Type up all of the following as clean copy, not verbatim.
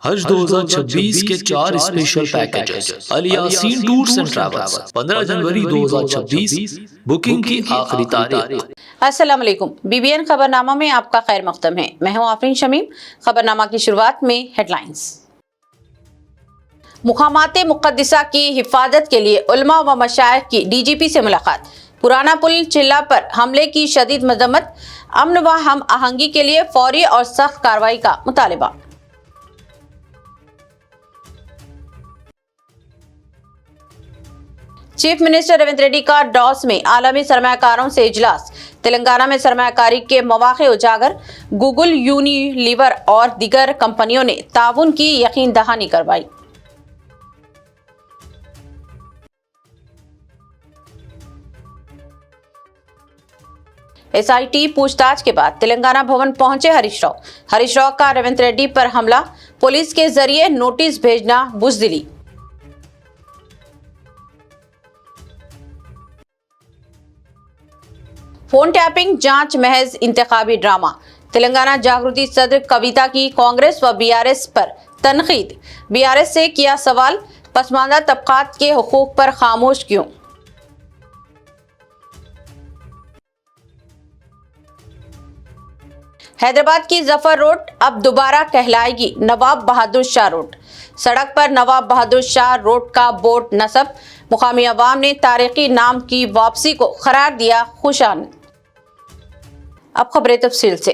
حج 2026 کے 4 special packages Alyaseen tours and travels 15 جنوری 2026 booking کی آخری تاریخ۔ السلام علیکم، BBN خبرنامہ میں آپ کا خیر مقدم ہے۔ میں ہوں آفرین شمیم۔ خبرنامہ کی شروعات میں ہیڈ لائنز۔ مقامات مقدسہ کی حفاظت کے لیے علماء و مشائخ کی DGP سے ملاقات۔ پرانا پل چلہ پر حملے کی شدید مذمت، امن و ہم آہنگی کے لیے فوری اور سخت کارروائی کا مطالبہ۔ چیف منسٹر ریونت ریڈی کا ڈاس میں عالمی سرمایہ کاروں سے اجلاس۔ تلنگانہ میں سرمایہ کاری کے مواقع اجاگر، گوگل، یونیلیور اور دیگر کمپنیوں نے تعاون کی یقین دہانی کروائی۔ SIT پوچھ تاچھ کے بعد تلنگانہ بھون پہنچے ہریش راؤ کا ریونت ریڈی پر حملہ، پولیس کے ذریعے نوٹس بھیجنا بزدلی۔ فون ٹیپنگ جانچ محض انتخابی ڈرامہ، تلنگانہ جاگرتی صدر کویتا کی کانگریس و BRS پر تنقید۔ BRS سے کیا سوال، پسماندہ طبقات کے حقوق پر خاموش کیوں؟ حیدرآباد کی ظفر روڈ اب دوبارہ کہلائے گی نواب بہادر شاہ روڈ۔ سڑک پر نواب بہادر شاہ روڈ کا بورڈ نصب، مقامی عوام نے تاریخی نام کی واپسی کو قرار دیا خوشامد۔ اب خبریں تفصیل سے۔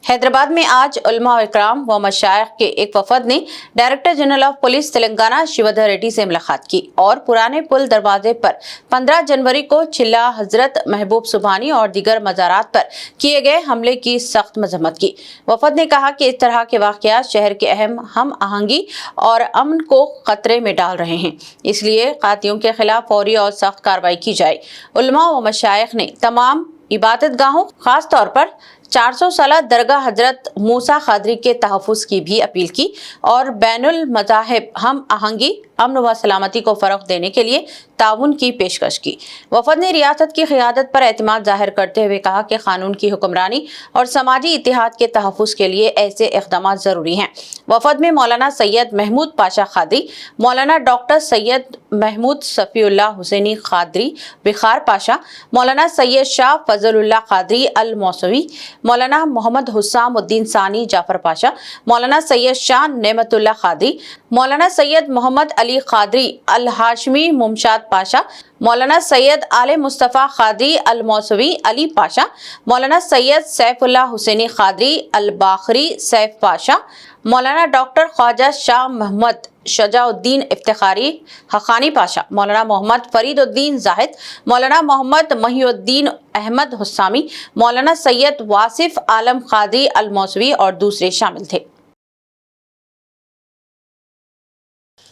حیدرآباد میں آج علماء اکرام و مشائخ کے ایک وفد نے director general of police Telangana Shivdhar Reddy سے ملاقات کی اور پرانے پل دروازے پر 15 جنوری کو چلہ حضرت محبوب سبحانی اور دیگر مزارات پر کیے گئے حملے کی سخت مذمت کی۔ وفد نے کہا کہ اس طرح کے واقعات شہر کے ہم آہنگی اور امن کو خطرے میں ڈال رہے ہیں، اس لیے قاتلوں کے خلاف فوری اور سخت کارروائی کی جائے۔ علماء و مشائخ نے تمام عبادت گاہوں، خاص طور پر 400 سالہ درگاہ حضرت موسیٰ قادری کے تحفظ کی بھی اپیل کی اور بین المذاہب ہم آہنگی، امن و سلامتی کو فروغ دینے کے لیے تعاون کی پیشکش کی۔ وفد نے ریاست کی قیادت پر اعتماد ظاہر کرتے ہوئے کہا کہ قانون کی حکمرانی اور سماجی اتحاد کے تحفظ کے لیے ایسے اقدامات ضروری ہیں۔ وفد میں مولانا سید محمود پاشا قادری، مولانا ڈاکٹر سید محمود صفی اللہ حسینی قادری بخار پاشا، مولانا سید شاہ فضل اللہ قادری الموسوی، مولانا محمد حسام الدین ثانی جعفر پاشا، مولانا سید شاہ نعمت اللہ قادری، مولانا سید محمد علی قادری الہاشمی ممشاد پاشا، مولانا سید آل مصطفیٰ قادری الموسوی علی پاشا، مولانا سید سیف اللہ حسینی قادری الباقری سیف پاشا، مولانا ڈاکٹر خواجہ شاہ محمد شجاع الدین افتخاری حقانی پاشا، مولانا محمد فرید الدین زاہد، مولانا محمد محی الدین احمد حسامی، مولانا سید واصف عالم قادری الموسوی اور دوسرے شامل تھے۔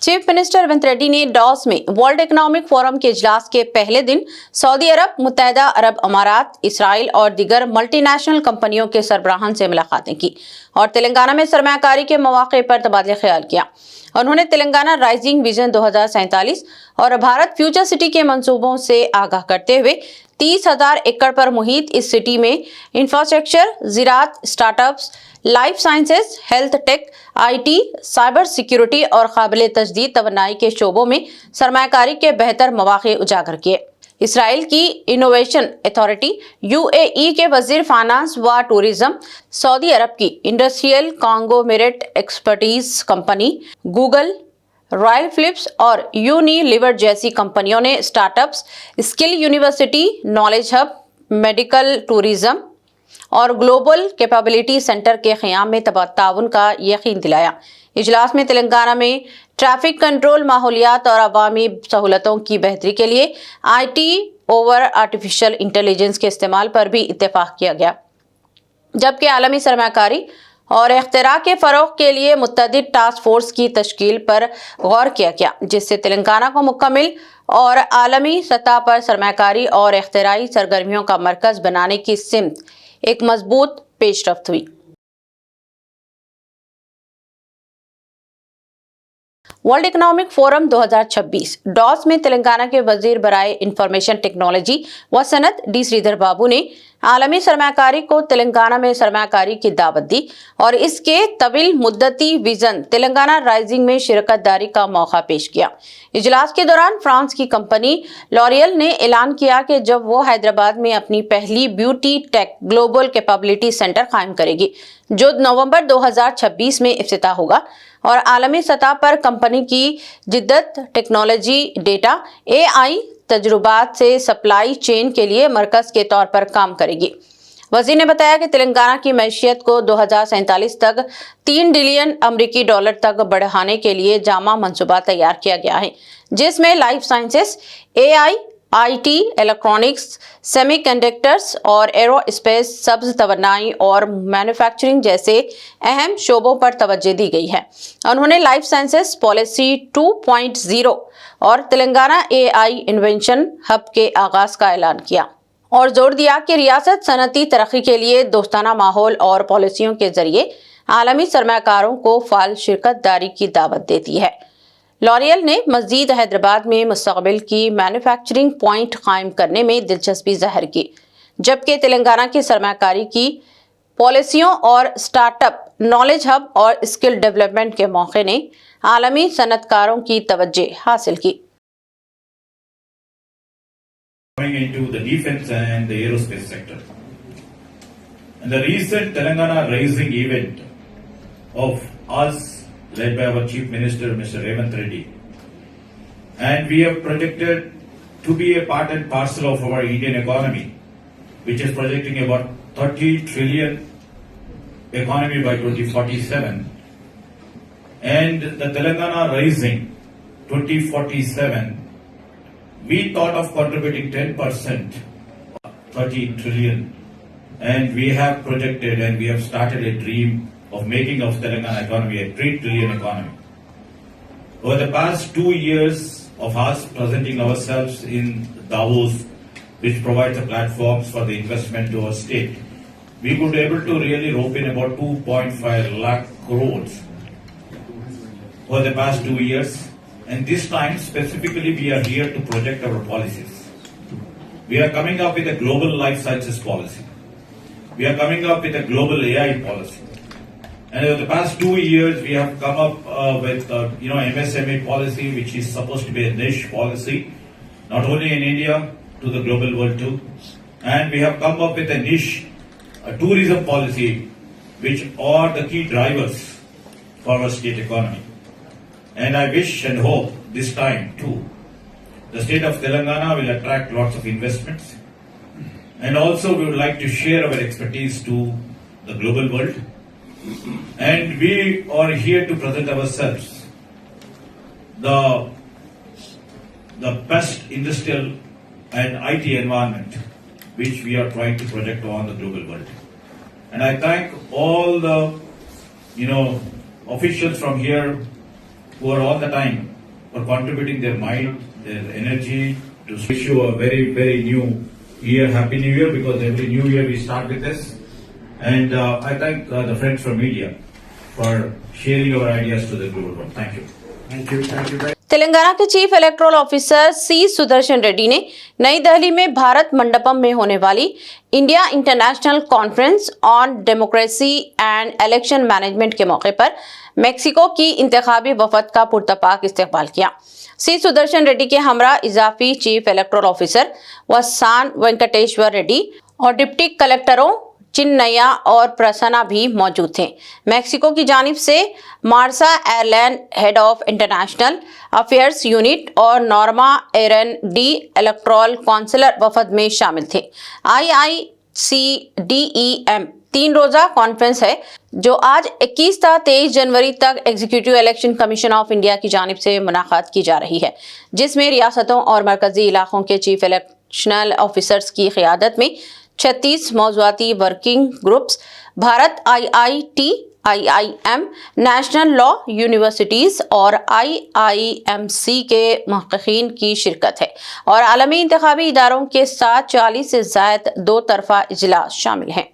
چیف منسٹر ریونت ریڈی نے ڈاس میں ورلڈ اکنامک فورم کے اجلاس کے پہلے دن سعودی عرب، متحدہ عرب امارات، اسرائیل اور دیگر ملٹی نیشنل کمپنیوں کے سربراہان سے ملاقاتیں کی اور تلنگانہ میں سرمایہ کاری کے مواقع پر تبادلہ خیال کیا۔ انہوں نے تلنگانہ رائزنگ ویژن 2047 اور بھارت فیوچر سٹی کے منصوبوں سے آگاہ کرتے ہوئے 30,000 ایکڑ پر محیط اس سٹی میں انفراسٹرکچر، زراعت، start ups, life sciences, health tech, IT، cyber security اور قابل تجدید توانائی کے شعبوں میں سرمایہ کاری کے بہتر مواقع اجاگر کیے۔ اسرائیل کی انوویشن اتھارٹی، UAE کے وزیر فائنانس و ٹورزم، سعودی عرب کی industrial conglomerate expertise company, Google, Royal Philips اور یونیلیور جیسی کمپنیوں نے start ups, skill university, knowledge hub, medical tourism اور گلوبل کیپابلٹی سینٹر کے قیام میں تعاون کا یقین دلایا۔ اجلاس میں تلنگانہ میں ٹریفک کنٹرول، ماحولیات اور عوامی سہولتوں کی بہتری کے لیے IT اوور آرٹیفیشل انٹیلیجنس کے استعمال پر بھی اتفاق کیا گیا، جبکہ عالمی سرمایہ کاری اور اختراع کے فروغ کے لیے متعدد ٹاسک فورس کی تشکیل پر غور کیا گیا، جس سے تلنگانہ کو مکمل اور عالمی سطح پر سرمایہ کاری اور اختراعی سرگرمیوں کا مرکز بنانے کی سمت ایک مضبوط پیش رفت ہوئی۔ वर्ल्ड इकोनॉमिक फोरम 2026 डॉस में तेलंगाना के वजीर बराए इंफॉर्मेशन टेक्नोलॉजी व सनत डी श्रीधर बाबू ने आलमी सरमाकारी को तेलंगाना में सरमाकारी की दावत दी और इसके तवील मुद्दती विजन तेलंगाना राइजिंग में शिरकतदारी का मौका पेश किया। इजलास के दौरान फ्रांस की कंपनी लॉरियल ने ऐलान किया कि जब वो हैदराबाद में अपनी पहली beauty tech global capability centre कायम करेगी, जो नवंबर 2026 में इफ्तिताह होगा और आलमी सतह पर कंपनी की जिद्दत, टेक्नोलॉजी, डेटा, AI तजुर्बात से सप्लाई चेन के लिए मरकज के तौर पर काम करेगी। वजीर ने बताया कि तेलंगाना की मैशियत को 2047 तक $3 बिलियन अमेरिकी डॉलर तक बढ़ाने के लिए जामा मंसूबा तैयार किया गया है, जिसमें life sciences, AI, IT, electronics, semiconductors और एरोस्पेस, सब्ज तवन्नाई और मैन्युफैक्चरिंग जैसे अहम शोबों पर तवज्जो दी गई है। उन्होंने लाइफ साइंसेस पॉलिसी 2.0 और तेलंगाना AI इन्वेंशन हब के आगाज का ऐलान किया और जोर दिया कि रियासत सनती तरक्की के लिए दोस्ताना माहौल और पॉलिसियों के जरिए आलमी सरमाकारों को फाल शिरकतदारी की दावत देती है। लॉरियल ने मजीद हैदराबाद में मुस्तकबिल की मैन्युफैक्चरिंग पॉइंट कायम करने में दिलचस्पी जाहिर की, जबकि तेलंगाना की सरमाकारी की पॉलिसियों और स्टार्टअप, नॉलेज हब और स्किल डेवलपमेंट के मौके ने आलमी सनतकारों की तवज्जो हासिल की। Going into the defense and the aerospace sector. And the recent Telangana Rising event of us, led by our Chief Minister, Mr. Revanth Reddy, and we have projected to be a part and parcel of our Indian economy, which is projecting about 30 trillion economy by 2047, and the Telangana Rising 2047. We thought of contributing 10%, 30 trillion, and we have projected and we have started a dream of making of Telangana economy a 3 trillion economy. Over the past 2 years of us presenting ourselves in Davos, which provides the platforms for the investment to our state, we could be able to really rope in about 2.5 lakh crores over the past 2 years. And this time, specifically, we are here to project our policies. We are coming up with a global life sciences policy. We are coming up with a global AI policy. And over the past 2 years, we have come up with, MSME policy, which is supposed to be a niche policy, not only in India, to the global world too. And we have come up with a niche, a tourism policy, which are the key drivers for our state economy. And I wish and hope this time too, the state of Telangana will attract lots of investments. And also we would like to share our expertise to the global world. And we are here to present ourselves the best industrial and IT environment which we are trying to project on the global world. And I thank all the, officials from here who are all the time for contributing their mind, their energy to wish you a very, very new year, happy new year, because every new year we start with this. And I thank the friends from media for sharing our ideas to the global world. Thank you. Thank you. Thank you. Telangana के chief electoral officer C Sudarshan Reddy ने नई दिल्ली में भारत मंडपम में होने वाली India international conference on democracy and election management के मौके पर Mexico की इंतखाबी वफद का पुरतपाक इस्तकबाल किया। सी सुदर्शन रेड्डी के हमरा इजाफी चीफ इलेक्टोरल ऑफिसर वसान वेंकटेश्वर रेड्डी और डिप्टी कलेक्टरों चिन्नैया और प्रसन्ना भी मौजूद थे। मेक्सिको की जानिब से Marsa airline head of international affairs unit और नॉर्मा एरन डी इलेक्टोरल काउंसिलर वफद में शामिल थे। IICDEM 3 रोजा कॉन्फ्रेंस है जो आज 21 था 23 जनवरी तक executive election commission of India की जानिब से मुनाकात की जा रही है, जिसमें रियासतों और मरकजी इलाकों के चीफ इलेक्शनल ऑफिसर्स की क़ियादत में 36 मौज़ूआती working groups, Bharat IIT, IIM, national law universities और IIMC के मुहक़क़ीन की शिरकत है और आलमी इंतखाबी इदारों के साथ 40 से ज़ायद 2 तरफ़ा इजलास शामिल हैं।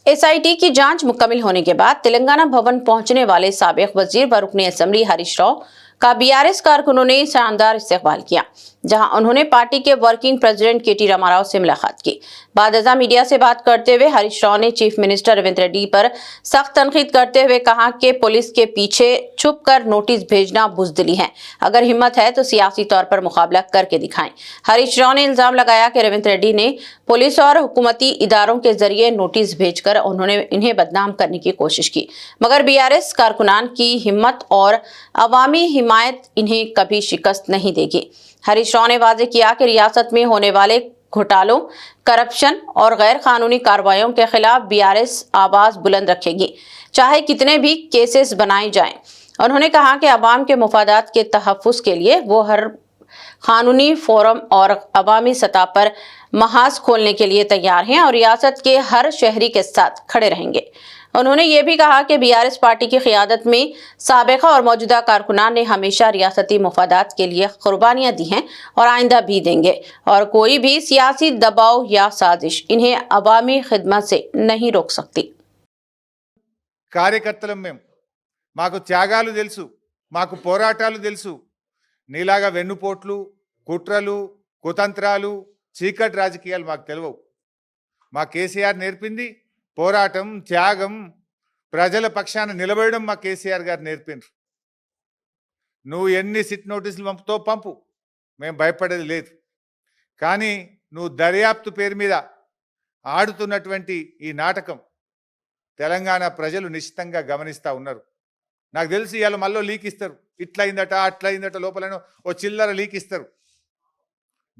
एसआईटी की जांच मुकम्मल होने के बाद तेलंगाना भवन पहुंचने वाले साबिक वजीर व रुकन असेंबली हरीश राव का बीआरएस कारकुनों ने शानदार इस्तकबाल किया, जहां उन्होंने पार्टी के वर्किंग प्रेसिडेंट केटी रामाराव से मुलाकात की। बाद मीडिया से बात करते हुए हरीश राव ने चीफ मिनिस्टर रेवंत रेड्डी पर सख्त तनकीद करते हुए कहा कि पुलिस के पीछे छुपकर नोटिस भेजना बुजदिली है, अगर हिम्मत है तो सियासी तौर पर मुकाबला करके दिखाएं। हरीश राव ने इल्जाम लगाया कि रेवंत रेड्डी ने पुलिस और हुकूमती इदारों के जरिए नोटिस भेजकर उन्होंने इन्हें बदनाम करने की कोशिश की, मगर बीआरएस कारकुनान की हिम्मत और अवामी हिमायत इन्हें कभी शिकस्त नहीं देगी। हरीश राव ने वाजे किया कि रियासत में होने वाले घोटालों, करप्शन और गैर कानूनी कार्रवाइयों के खिलाफ बीआरएस आवाज बुलंद रखेगी, चाहे कितने भी केसेस बनाए जाएं। उन्होंने कहा कि अवाम के मुफादात के तहफ़्फ़ुज़ के लिए वो हर कानूनी फोरम और अवामी सतह पर महाज खोलने के लिए तैयार हैं और रियासत के हर शहरी के साथ खड़े रहेंगे। उन्होंने ये भी कहा कि बीआरएस पार्टी की क़ियादत में साबिक़ा और मौजूदा कारकुनान ने हमेशा रियासती मुफादात के लिए कुर्बानियाँ दी हैं और आइंदा भी देंगे, और कोई भी सियासी दबाव या साजिश इन्हें अवामी खिदमत से नहीं रोक सकती। కార్యకర్తలం మేము, మాకు త్యాగాలు తెలుసు, మాకు పోరాటాలు తెలుసు. నీలాగా వెన్నుపోట్లు, కుట్రలు, కుతంత్రాలు, చీకటి రాజకీయాలు మాకు తెలియవు. మా కేసీఆర్ నేర్పింది పోరాటం, త్యాగం, ప్రజల పక్షాన నిలబడడం మా కేసీఆర్ గారు నేర్పిండ్రు. నువ్వు ఎన్ని సిట్ నోటీసులు పంపుతో పంపు, మేము భయపడేది లేదు. కానీ నువ్వు దర్యాప్తు పేరు మీద ఆడుతున్నటువంటి ఈ నాటకం తెలంగాణ ప్రజలు నిశ్చితంగా గమనిస్తూ ఉన్నారు. నాకు తెలిసి ఇవాళ మళ్ళీ లీక్ ఇస్తారు, ఇట్లయిందట అట్లయిందట, లోపలనో ఓ చిల్లర లీక్ ఇస్తారు.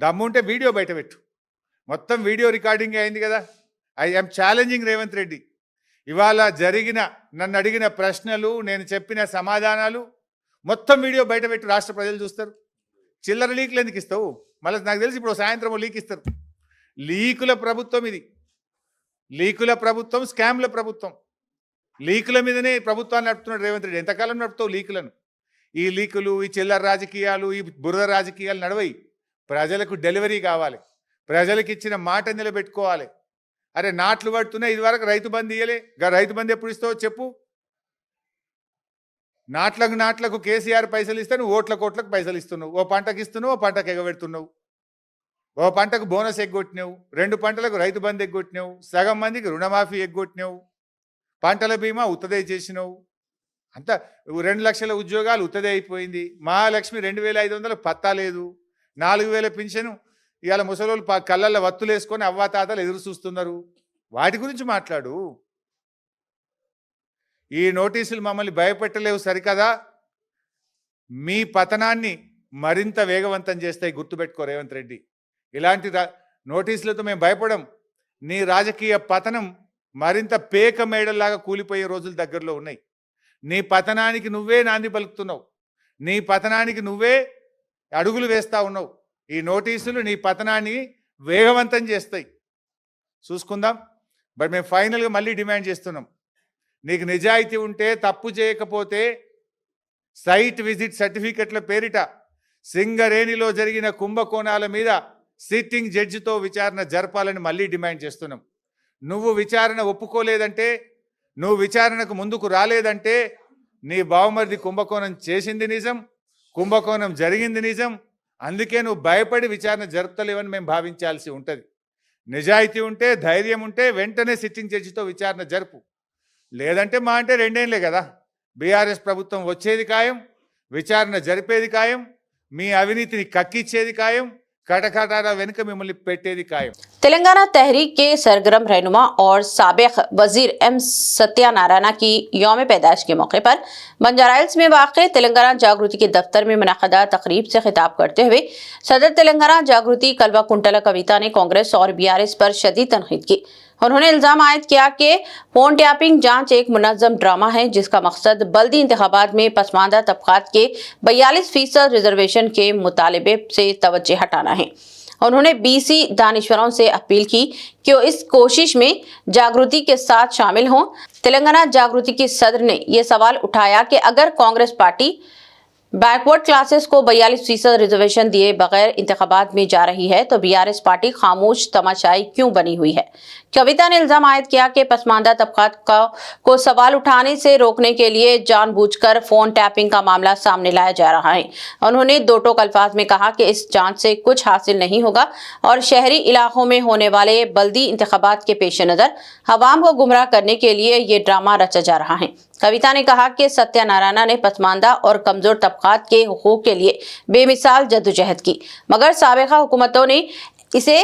దమ్ముంటే వీడియో బయట పెట్టు, మొత్తం వీడియో రికార్డింగ్ అయింది కదా. I am challenging Revanth Reddy, ఇవాళ జరిగిన నన్ను అడిగిన ప్రశ్నలు, నేను చెప్పిన సమాధానాలు మొత్తం వీడియో బయట పెట్టి రాష్ట్ర ప్రజలు చూస్తారు. చిల్లర లీకులు ఎందుకు ఇస్తావు? మళ్ళీ నాకు తెలిసి ఇప్పుడు సాయంత్రం లీక్ ఇస్తారు. లీకుల ప్రభుత్వం ఇది, లీకుల ప్రభుత్వం, స్కామ్ల ప్రభుత్వం. లీకుల మీదనే ప్రభుత్వాన్ని నడుపుతున్నాడు రేవంత్ రెడ్డి. ఎంతకాలం నడుపుతావు లీకులను? ఈ లీకులు, ఈ చిల్లర రాజకీయాలు, ఈ బురద రాజకీయాలు నడవయి. ప్రజలకు డెలివరీ కావాలి, ప్రజలకు ఇచ్చిన మాట నిలబెట్టుకోవాలి. అరే నాట్లు పడుతున్నాయి, ఇది వరకు రైతు బంధు ఇయ్యలే, రైతు బంధు ఎప్పుడు ఇస్తావో చెప్పు. నాట్లకు కేసీఆర్ పైసలు ఇస్తే నువ్వు ఓట్లకు పైసలు ఇస్తున్నావు. ఓ పంటకు ఇస్తున్నావు, ఓ పంటకు ఎగబెడుతున్నావు. ఓ పంటకు బోనస్ ఎగ్గొట్టినావు, 2 పంటలకు రైతు బంధు ఎగ్గొట్టినావు, సగం మందికి రుణమాఫీ ఎగ్గొట్టినావు, పంటల బీమా ఉత్తదే చేసినావు. అంతా 2 లక్షల ఉద్యోగాలు ఉత్తదే అయిపోయింది. మహాలక్ష్మి 2500 పత్తా లేదు. 4000 పింఛను ఇవాళ ముసలోళ్ళు కళ్ళల్లో వత్తులు వేసుకొని అవ్వాతాతలు ఎదురు చూస్తున్నారు. వాటి గురించి మాట్లాడు. ఈ నోటీసులు మమ్మల్ని భయపెట్టలేవు సరికదా, మీ పతనాన్ని మరింత వేగవంతం చేస్తాయి, గుర్తుపెట్టుకో రేవంత్ రెడ్డి. ఇలాంటి నోటీసులతో మేము భయపడం. నీ రాజకీయ పతనం మరింత పేక మేడల్లాగా కూలిపోయే రోజులు దగ్గరలో ఉన్నాయి. నీ పతనానికి నువ్వే నాంది పలుకుతున్నావు, నీ పతనానికి నువ్వే అడుగులు వేస్తూ ఉన్నావు. ఈ నోటీసులు నీ పతనాన్ని వేగవంతం చేస్తాయి, చూసుకుందాం. బట్ మేము ఫైనల్గా మళ్ళీ డిమాండ్ చేస్తున్నాం, నీకు నిజాయితీ ఉంటే, తప్పు చేయకపోతే సైట్ విజిట్ సర్టిఫికెట్ల పేరిట సింగరేణిలో జరిగిన కుంభకోణాల మీద సిట్టింగ్ జడ్జితో విచారణ జరపాలని మళ్ళీ డిమాండ్ చేస్తున్నాం. నువ్వు విచారణ ఒప్పుకోలేదంటే, నువ్వు విచారణకు ముందుకు రాలేదంటే నీ బావమరిది కుంభకోణం చేసింది నిజం, కుంభకోణం జరిగింది నిజం. అందుకే నువ్వు భయపడి విచారణ జరుపుతలేవని మేము భావించాల్సి ఉంటుంది. నిజాయితీ ఉంటే, ధైర్యం ఉంటే వెంటనే సిట్టింగ్ జడ్జితో విచారణ జరుపు. లేదంటే మా అంటే 2 ఏళ్ళే కదా, బీఆర్ఎస్ ప్రభుత్వం వచ్చేది ఖాయం, విచారణ జరిపేది ఖాయం, మీ అవినీతిని కక్కిచ్చేది ఖాయం, కటకటాల వెనుక మిమ్మల్ని పెట్టేది ఖాయం. तेलंगाना तहरीक के सरगर्म रहनुमा और साबिक वजीर एम सत्यानारायण की यौम पैदाइश के मौके पर बंजारा हिल्स में वाक़ तेलंगाना जागृति के दफ्तर में मुनक़दा तकरीब से खिताब करते हुए सदर तेलंगाना जागृति कलवा कुंटला कविता ने कांग्रेस और बीआरएस पर शदीद तनकीद की। उन्होंने इल्जाम आयद किया कि फोन टैपिंग जांच एक मुनज़्ज़म ड्रामा है, जिसका मकसद बल्दी इंतखाबात में पसमानदा तबक़ात के 42% रिजर्वेशन के मुतालबे से तवज्जो हटाना है। उन्होंने बीसी दानिश्वरों से अपील की कि वो इस कोशिश में जागृति के साथ शामिल हों। तेलंगाना जागृति के सदर ने यह सवाल उठाया कि अगर कांग्रेस पार्टी बैकवर्ड क्लासेस को 42% रिजर्वेशन दिए बगैर इंतखाबात में जा रही है तो बीआरएस पार्टी खामोश तमाशाई क्यों बनी हुई है। कविता ने इल्जाम आयद किया कि पसमानदा तबकात को सवाल उठाने से रोकने के लिए जानबूझकर फोन टैपिंग का मामला सामने लाया जा रहा है। उन्होंने दो टोक अल्फाज में कहा कि इस जांच से कुछ हासिल नहीं होगा और शहरी इलाकों में होने वाले बल्दी इंतखाबात के पेश नजर अवाम को गुमराह करने के लिए ये ड्रामा रचा जा रहा है। कविता ने कहा कि सत्यनारायण ने पसमानदा और कमजोर तबकात के हुकूक के लिए बेमिसाल जद्दोजहद की, मगर साबिका हुकूमतों ने इसे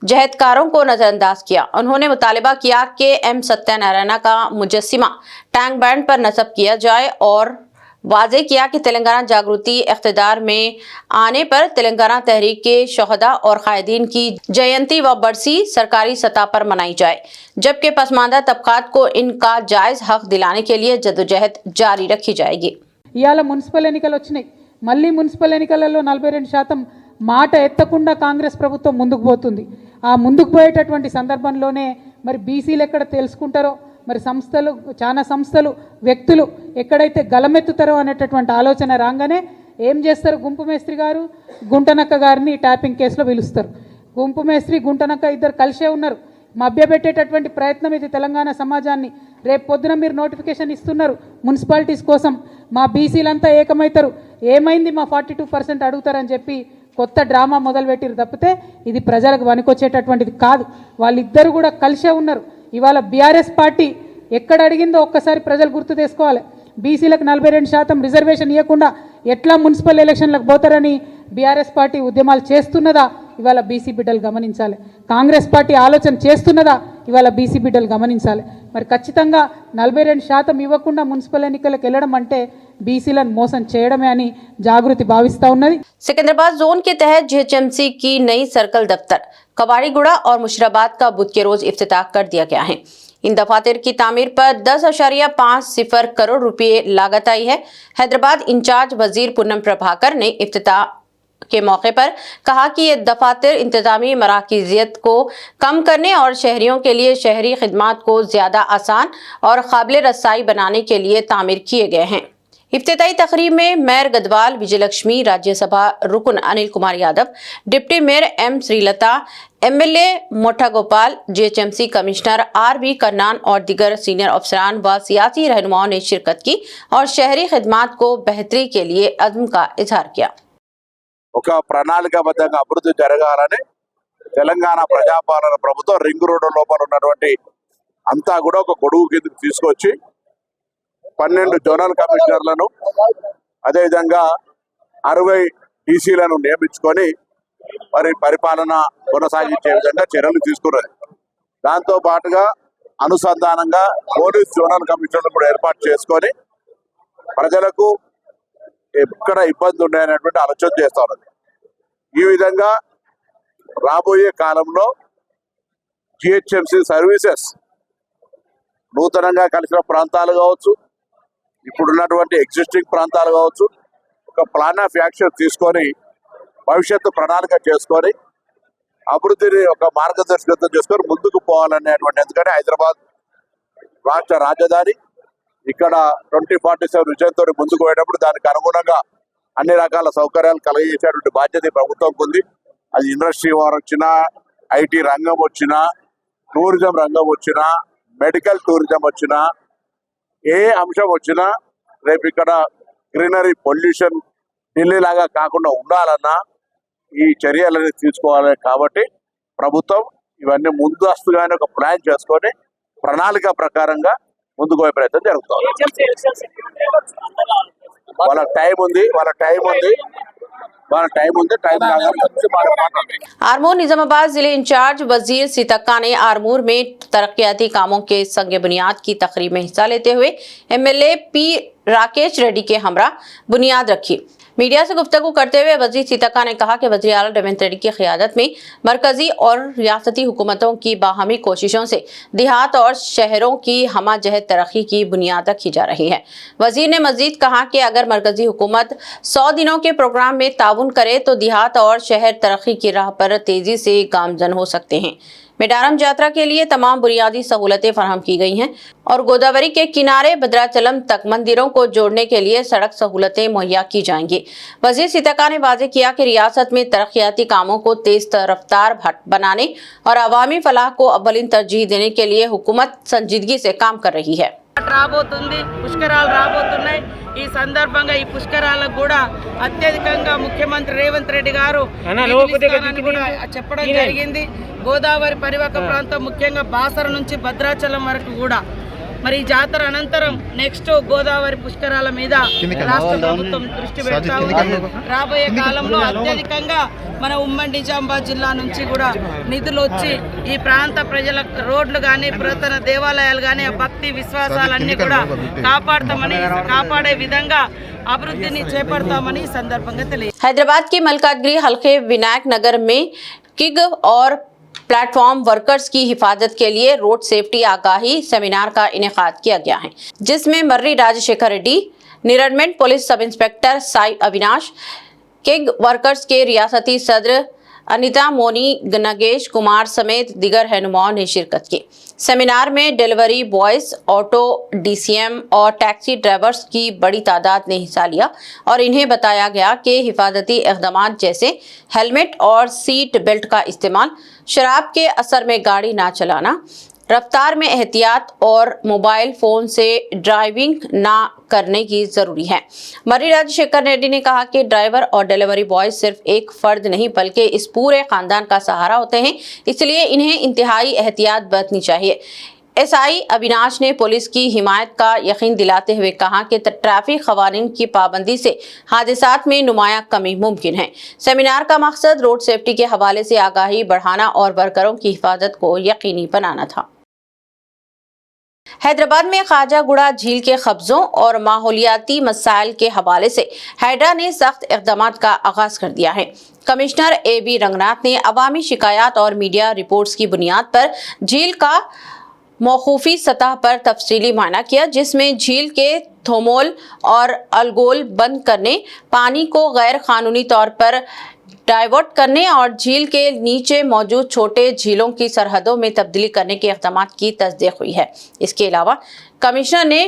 जहदकारों को नजरअंदाज किया। उन्होंने मुतालबा किया कि एम सत्यनारायण का मुजस्सिमा टैंक बैंड पर नस्ब किया जाए और वाज़े किया कि तेलंगाना जागृति इख्तिदार में आने पर तेलंगाना तहरीक के शहदा और कायदीन की जयंती व बरसी सरकारी सतह पर मनाई जाए, जबकि पसमानदा तबकात को इनका जायज हक दिलाने के लिए जद्दोजहद जारी रखी जाएगी। ఇయాల మున్సిపల్ ఎన్నికలు వచ్చినాయి, మళ్ళీ మున్సిపల్ ఎన్నికలలో 42% మాట ఎత్తకుండా కాంగ్రెస్ ప్రభుత్వం ముందుకు పోతుంది. ఆ ముందుకు పోయేటటువంటి సందర్భంలోనే మరి బీసీలు ఎక్కడ తెలుసుకుంటారో, మరి సంస్థలు, చాలా సంస్థలు, వ్యక్తులు ఎక్కడైతే గలమెత్తుతారో అనేటటువంటి ఆలోచన రాగానే ఏం చేస్తారు, గుంపు మేస్త్రి గారు గుంటనక్క గారిని ట్యాపింగ్ కేసులో పిలుస్తారు. గుంపు మేస్త్రి గుంటనక్క ఇద్దరు కలిసే ఉన్నారు. మభ్యపెట్టేటటువంటి ప్రయత్నం ఇది తెలంగాణ సమాజాన్ని. రేపు పొద్దున మీరు నోటిఫికేషన్ ఇస్తున్నారు మున్సిపాలిటీస్ కోసం, మా బీసీలంతా ఏకమవుతారు, ఏమైంది మా 42% అడుగుతారని చెప్పి కొత్త డ్రామా మొదలుపెట్టిరు తప్పితే ఇది ప్రజలకు వనికొచ్చేటటువంటిది కాదు. వాళ్ళిద్దరు కూడా కలిసే ఉన్నారు. ఇవాళ బీఆర్ఎస్ పార్టీ ఎక్కడ అడిగిందో ఒక్కసారి ప్రజలు గుర్తు చేసుకోవాలి. బీసీలకు 42% రిజర్వేషన్ ఇవ్వకుండా ఎట్లా మున్సిపల్ ఎలక్షన్లకు పోతారని బీఆర్ఎస్ పార్టీ ఉద్యమాలు చేస్తున్నదా ఇవాళ బీసీ బిడ్డలు గమనించాలి. కాంగ్రెస్ పార్టీ ఆలోచన చేస్తున్నదా ఇవాళ బీసీ బిడ్డలు గమనించాలి. మరి ఖచ్చితంగా 42% ఇవ్వకుండా మున్సిపల్ ఎన్నికలకు వెళ్ళడం అంటే బీసీలను మోసం చేయడమే అని జాగృతి భావిస్తా ఉన్నది. सिकंदराबाद जोन के तहत जीएचएमसी की नई सर्कल दफ्तर कवाड़ीगुड़ा और मुशीराबाद का बुध के रोज इफ्तिताह कर दिया गया है। इन दफातर की तामीर पर 10.50 करोड़ रुपए लागत आई है। हैदराबाद इंचार्ज वजीर पूनम प्रभाकर ने इफ्तिताह के मौके पर कहा कि ये दफातर इंतजामी मराकजियत को कम करने और शहरियों के लिए शहरी खिदमात को ज्यादा आसान और काबिल रसाई बनाने के लिए तामीर किए गए हैं। इफ्तिताई तकरीब में मेयर गदवाल विजयलक्ष्मी, राज्यसभा रुकन Anil Kumar Yadav, deputy mayor M Srilatha, MLA Motha Gopal, GHMC commissioner R B. Karnan और दीगर सीनियर अफसरान व सियासी रहनुमाओं ने शिरकत की और शहरी खिदमात को बेहतरी के लिए अज़्म का इजहार किया। ఒక ప్రణాళికాబద్ధంగా అభివృద్ధి జరగాలని తెలంగాణ ప్రజాపాలన ప్రభుత్వం రింగ్ రోడ్డు లోపల ఉన్నటువంటి అంతా కూడా ఒక గొడుగు కిందకి తీసుకొచ్చి 12 జోనల్ కమిషనర్లను, అదేవిధంగా 60 డీసీలను నియమించుకొని మరి పరిపాలన కొనసాగించే విధంగా చర్యలు తీసుకున్నది. దాంతో పాటుగా అనుసంధానంగా పోలీస్ జోనల్ కమిషనర్లు కూడా ఏర్పాటు చేసుకొని ప్రజలకు ఎక్కడ ఇబ్బంది ఉన్నాయనేటువంటి ఆలోచన చేస్తా ఉన్నది. ఈ విధంగా రాబోయే కాలంలో జిహెచ్ఎంసీ సర్వీసెస్ నూతనంగా కలిసిన ప్రాంతాలు కావచ్చు, ఇప్పుడున్నటువంటి ఎగ్జిస్టింగ్ ప్రాంతాలు కావచ్చు, ఒక ప్లాన్ ఆఫ్ యాక్షన్ తీసుకొని భవిష్యత్తు ప్రణాళిక చేసుకొని అభివృద్ధిని ఒక మార్గదర్శకత్వం చేసుకొని ముందుకు పోవాలనేటువంటి, ఎందుకంటే హైదరాబాద్ రాష్ట్ర రాజధాని, ఇక్కడ 2047 విజయంతో ముందుకు పోయేటప్పుడు దానికి అనుగుణంగా అన్ని రకాల సౌకర్యాలు కలిగజేసేటువంటి బాధ్యత ప్రభుత్వంకు ఉంది. అది ఇండస్ట్రీ వారు వచ్చినా, ఐటీ రంగం వచ్చినా, టూరిజం రంగం వచ్చినా, మెడికల్ టూరిజం వచ్చినా, ఏ అంశం వచ్చినా రేపు ఇక్కడ గ్రీనరీ, పొల్యూషన్ ఢిల్లీ లాగా కాకుండా ఉండాలన్నా ఈ చర్యలని తీసుకోవాలి. కాబట్టి ప్రభుత్వం ఇవన్నీ ముందస్తుగానే ఒక ప్లాన్ చేసుకొని ప్రణాళిక ప్రకారంగా ముందుకు పోయే ప్రయత్నం జరుగుతుంది. వాళ్ళ టైం ఉంది. आरमूर निजामाबाद जिले इंचार्ज वजीर सीतक्का ने आरमूर में तरक्याती कामों के संग बुनियाद की तकरीब में हिस्सा लेते हुए एमएलए पी राकेश रेड्डी के हमरा बुनियाद रखी। मीडिया से गुफ्तगू करते हुए वजीर सीतक्का ने कहा कि वजीर आला रेवंत रेड्डी की क़ियादत में मरकजी और रियासती हुकूमतों की बाहमी कोशिशों से देहात और शहरों की हमाजहत तरक्की की बुनियाद रखी जा रही है। वजीर ने मजीद कहा कि अगर मरकजी हुकूमत 100 दिनों के प्रोग्राम में ताउन करे तो देहात और शहर तरक्की की राह पर तेजी से गामजन हो सकते हैं। मेडारम यात्रा के लिए तमाम बुनियादी सहूलतें फराहम की गई हैं और गोदावरी के किनारे भद्राचलम तक मंदिरों को जोड़ने के लिए सड़क सहूलतें मुहैया की जाएंगी। वजीर सीताका ने वाज़ेह किया कि रियासत में तरक्याती कामों को तेज रफ्तार बनाने और अवामी फलाह को अव्वलिन तरजीह देने के लिए हुकूमत संजीदगी से काम कर रही है। రాబోతుంది పుష్కరాలు రాబోతున్నాయి। ఈ సందర్భంగా ఈ పుష్కరాలకు కూడా అత్యధికంగా ముఖ్యమంత్రి రేవంత్ రెడ్డి గారు కూడా చెప్పడం జరిగింది। గోదావరి పరివాహక ప్రాంతం ముఖ్యంగా బాసర నుంచి భద్రాచలం వరకు కూడా మరి ఈ జాతర అనంతరం నెక్స్ట్ గోదావరి పుష్కరాల మీద రాష్ట్ర ప్రభుత్వం దృష్టి పెడతా ఉంది। రాబోయే కాలంలో అత్యధికంగా మన ఉమ్మడి నిజామాబాద్ జిల్లా నుంచి కూడా నిధులు వచ్చి ఈ ప్రాంత ప్రజల రోడ్లు కానీ పురాతన దేవాలయాలు కానీ భక్తి విశ్వాసాలన్నీ కూడా కాపాడే విధంగా అభివృద్ధిని చేపడతామని ఈ సందర్భంగా తెలియజేస్తారు। हैदराबाद के मलकाजगिरी हल्के विनायक नगर में किग और प्लेटफॉर्म वर्कर्स की हिफाजत के लिए रोड सेफ्टी आगाही सेमिनार का इनेकाद किया गया है, जिसमें मर्री राजशेखर रेड्डी, निरडमेंट police sub inspector Sai Avinash, gig workers के रियासती सदर अनिता मोनी, नगेश कुमार समेत दिगर रहनुमाओं ने शिरकत की। सेमिनार में डिलीवरी बॉयज, ऑटो DCM और टैक्सी ड्राइवर्स की बड़ी तादाद ने हिस्सा लिया और इन्हें बताया गया कि हिफाजती इक़दामात जैसे हेलमेट और सीट बेल्ट का इस्तेमाल, शराब के असर में गाड़ी ना चलाना, रफ्तार में एहतियात और मोबाइल फ़ोन से ड्राइविंग ना करने की ज़रूरी है। मर्री राजशेखर रेड्डी ने कहा कि ड्राइवर और डिलीवरी बॉय सिर्फ एक फ़र्द नहीं बल्कि इस पूरे ख़ानदान का सहारा होते हैं, इसलिए इन्हें इंतहाई एहतियात बरतनी चाहिए। SI अविनाश ने पुलिस की हिमायत का यकीन दिलाते हुए कहा कि ट्रैफिक क़वानीन की पाबंदी से हादसात में नुमाया कमी मुमकिन है। सेमिनार का मकसद रोड सेफ्टी के हवाले से आगाही बढ़ाना और वर्करों की हिफाजत को यकीनी बनाना था। हैदराबाद में ख्वाजागुड़ा झील के कब्जों और माहौलियाती मसाइल के हवाले से हाइड्रा ने सख्त इक़दामात का आगाज कर दिया है। कमिश्नर AB रंगनाथ ने अवामी शिकायत और मीडिया रिपोर्ट्स की बुनियाद पर झील का मौकूफ़ी सतह पर तफसीली मायना किया, जिसमें झील के थोमोल और अलगोल बंद करने, पानी को गैर कानूनी तौर पर डाइवर्ट करने और झील के नीचे मौजूद छोटे झीलों की सरहदों में तब्दीली करने के इक़दामात की तस्दीक हुई है। इसके अलावा कमिश्नर ने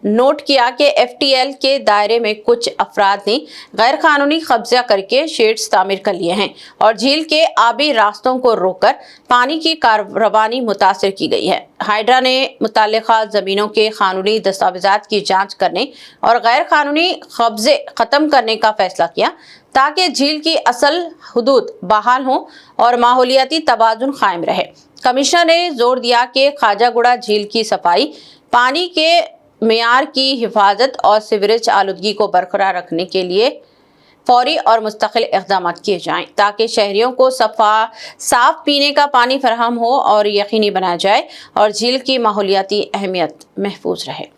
नोट किया कि FTL के दायरे में कुछ अफराद ने गैर कानूनी कब्जा करके शेड्स तामीर कर लिए हैं और झील के आबी रास्तों को रोककर पानी की काररवानी मुतासर की गई है। हाइड्रा ने मुतल्लिका ज़मीनों के कानूनी दस्तावेज़ात की जांच करने और गैर कानूनी कब्जे ख़त्म करने का फैसला किया, ताकि झील की असल हुदूद बहाल हों और माहौलियाती तवाज़ुन कायम रहे। कमिश्नर ने जोर दिया कि ख्वाजागुड़ा झील की सफाई, पानी के मेयार की हिफाजत और सीवरेज आलूदगी को बरकरार रखने के लिए फौरी और मुस्तकिल इक़दामात किए जाएं, ताकि शहरियों को साफ पीने का पानी फराहम हो और यकीनी बनाया जाए और झील की माहौलियाती अहमियत महफूज रहे।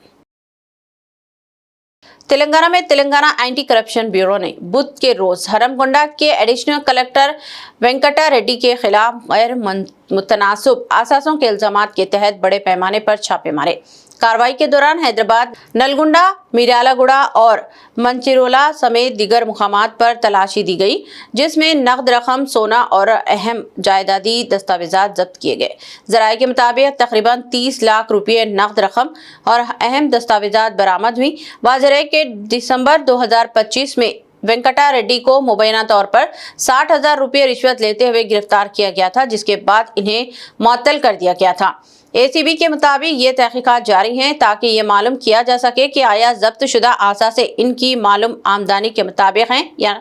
तेलंगाना में तेलंगाना एंटी करप्शन ब्यूरो ने बुध के रोज हरमगोंडा के एडिशनल कलेक्टर वेंकटा रेड्डी के खिलाफ गैर मुतनासिब आसासों के इल्जामात के तहत बड़े पैमाने पर छापे मारे। कार्रवाई के दौरान हैदराबाद, नलगुंडा, मिर्यालगुड़ा और मंचिरोला समेत दिगर मुकामात पर तलाशी दी गई, जिसमें नकद रकम, सोना और अहम जायदादी दस्तावेजात जब्त किए गए। ज़राए के मुताबिक तकरीबन 30 लाख रुपये नकद रकम और अहम दस्तावेजात बरामद हुई। वाज़ेह है कि दिसंबर 2025 में वेंकटा रेड्डी को मुबैना तौर पर 60,000 रुपये रिश्वत लेते हुए गिरफ्तार किया गया था, जिसके बाद इन्हें मुअत्तल कर दिया गया था। ACB के मुताबिक ये तहकीकात जारी हैं ताकि ये मालूम किया जा सके कि आया जब्त शुदा आसा से इनकी मालूम आमदनी के मुताबिक हैं या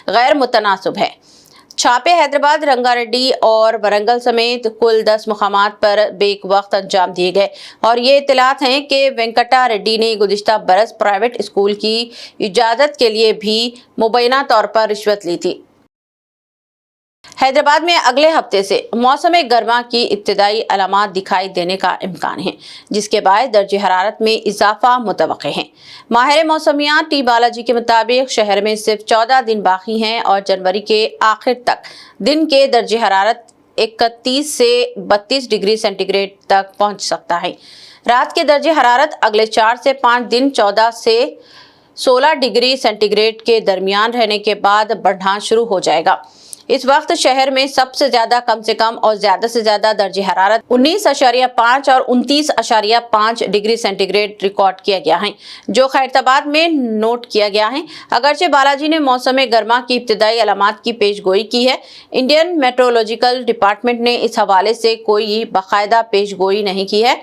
गैर मुतनासिब है। छापे हैदराबाद, रंगारेड्डी और वरंगल समेत कुल 10 मुकामात पर बेक वक्त अंजाम दिए गए और ये इत्तलात हैं कि वेंकटा रेड्डी ने गुज़िश्ता बरस प्राइवेट स्कूल की इजाज़त के लिए भी मुबैना तौर पर रिश्वत ली थी। हैदराबाद में अगले हफ्ते से मौसम गर्मा की इब्तदाई अलामात दिखाई देने का इम्कान है, जिसके बाद दर्जे हरारत में इजाफा मुतवक्के है। माहिर मौसमियात टी बालाजी के मुताबिक शहर में सिर्फ 14 दिन बाकी हैं और जनवरी के आखिर तक दिन के दर्जे हरारत 31 से 32 डिग्री सेंटीग्रेड तक पहुंच सकता है। रात के दर्जे हरारत अगले 4 से 5 दिन 14 से 16 डिग्री सेंटीग्रेड के दरमियान रहने के बाद बढ़ना शुरू हो जाएगा। इस वक्त शहर में सबसे ज्यादा कम से कम और ज्यादा से ज्यादा दर्जे हरारत 19.5 और 29.5 डिग्री सेंटीग्रेड रिकॉर्ड किया गया है, जो खैरताबाद में नोट किया गया है। अगरचे बालाजी ने मौसम गर्मा की इब्तिदाई अलामात की पेशगोई की है, इंडियन मेट्रोलॉजिकल डिपार्टमेंट ने इस हवाले से कोई बाकायदा पेशगोई नहीं की है।